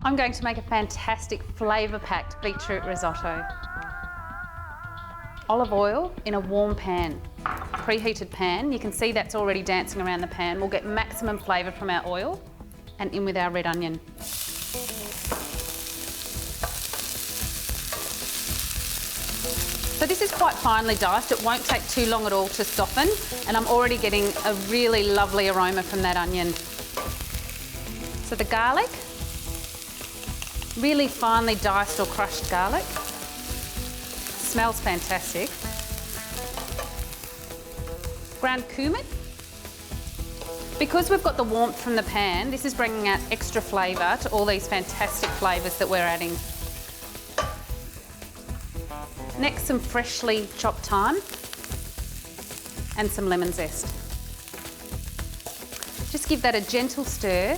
I'm going to make a fantastic flavour-packed beetroot risotto. Olive oil in a warm pan, preheated pan. You can see that's already dancing around the pan. We'll get maximum flavour from our oil, and in with our red onion. So this is quite finely diced. It won't take too long at all to soften, and I'm already getting a really lovely aroma from that onion. So the garlic, really finely diced or crushed garlic. Smells fantastic. Ground cumin. Because we've got the warmth from the pan, this is bringing out extra flavour to all these fantastic flavours that we're adding. Next, some freshly chopped thyme and some lemon zest. Just give that a gentle stir.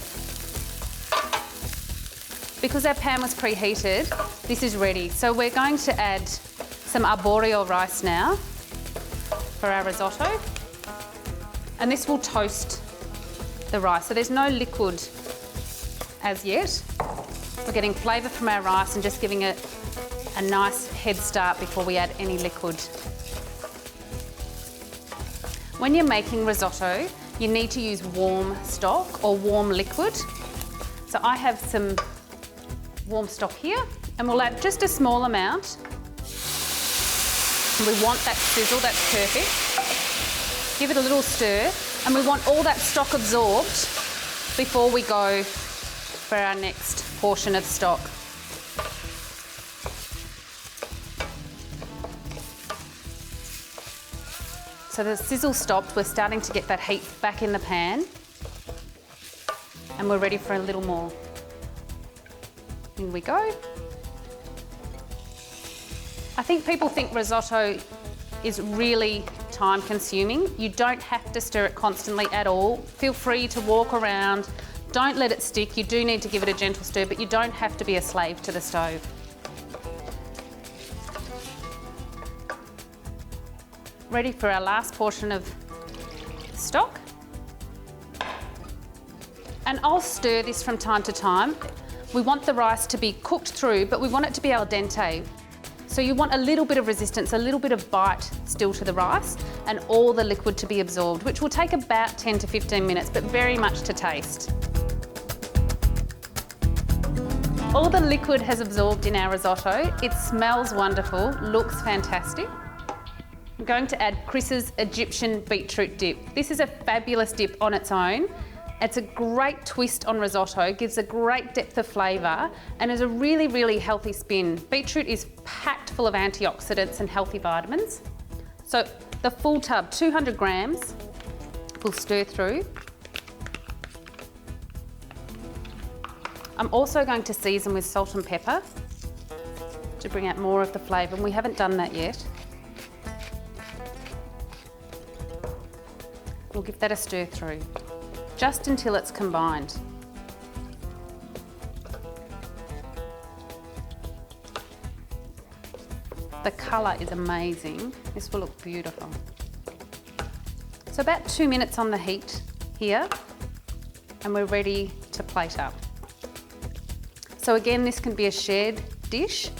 Because our pan was preheated, this is ready. So we're going to add some arborio rice now for our risotto. And this will toast the rice. So there's no liquid as yet. We're getting flavour from our rice and just giving it a nice head start before we add any liquid. When you're making risotto, you need to use warm stock or warm liquid. So I have some warm stock here, and we'll add just a small amount. And we want that sizzle, that's perfect. Give it a little stir, and we want all that stock absorbed before we go for our next portion of stock. So the sizzle stopped, we're starting to get that heat back in the pan, and we're ready for a little more. In we go. I think people think risotto is really time consuming. You don't have to stir it constantly at all. Feel free to walk around. Don't let it stick. You do need to give it a gentle stir, but you don't have to be a slave to the stove. Ready for our last portion of stock. And I'll stir this from time to time. We want the rice to be cooked through, but we want it to be al dente. So you want a little bit of resistance, a little bit of bite still to the rice, and all the liquid to be absorbed, which will take about 10 to 15 minutes, but very much to taste. All the liquid has absorbed in our risotto. It smells wonderful, looks fantastic. I'm going to add Chris's Egyptian beetroot dip. This is a fabulous dip on its own. It's a great twist on risotto, gives a great depth of flavour, and is a really, really healthy spin. Beetroot is packed full of antioxidants and healthy vitamins. So the full tub, 200 grams, we'll stir through. I'm also going to season with salt and pepper to bring out more of the flavour, and we haven't done that yet. We'll give that a stir through, just until it's combined. The colour is amazing. This will look beautiful. So about 2 minutes on the heat here, and we're ready to plate up. So again, this can be a shared dish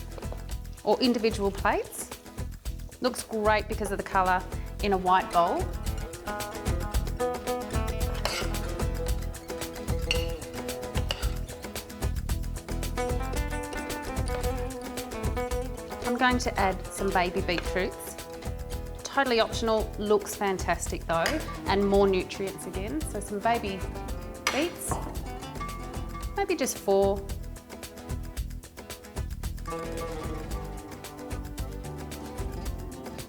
or individual plates. Looks great because of the colour in a white bowl. I'm going to add some baby beetroots. Totally optional, looks fantastic though, and more nutrients again. So some baby beets, maybe just 4.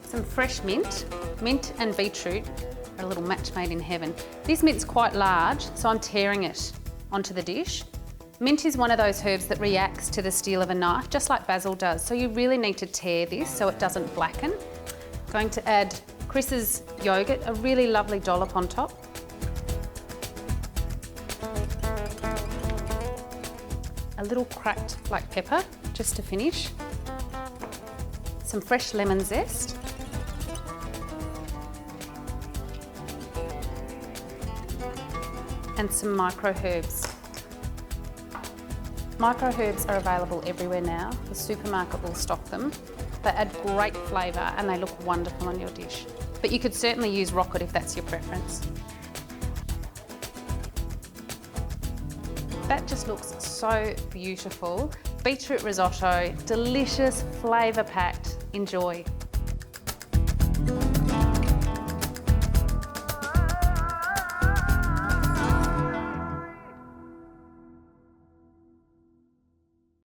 Some fresh mint. Mint and beetroot are a little match made in heaven. This mint's quite large, so I'm tearing it onto the dish. Mint is one of those herbs that reacts to the steel of a knife, just like basil does. So you really need to tear this so it doesn't blacken. Going to add Chris's yogurt, a really lovely dollop on top. A little cracked black pepper, just to finish. Some fresh lemon zest. And some micro herbs. Micro herbs are available everywhere now. The supermarket will stock them. They add great flavour and they look wonderful on your dish. But you could certainly use rocket if that's your preference. That just looks so beautiful. Beetroot risotto, delicious, flavour packed. Enjoy.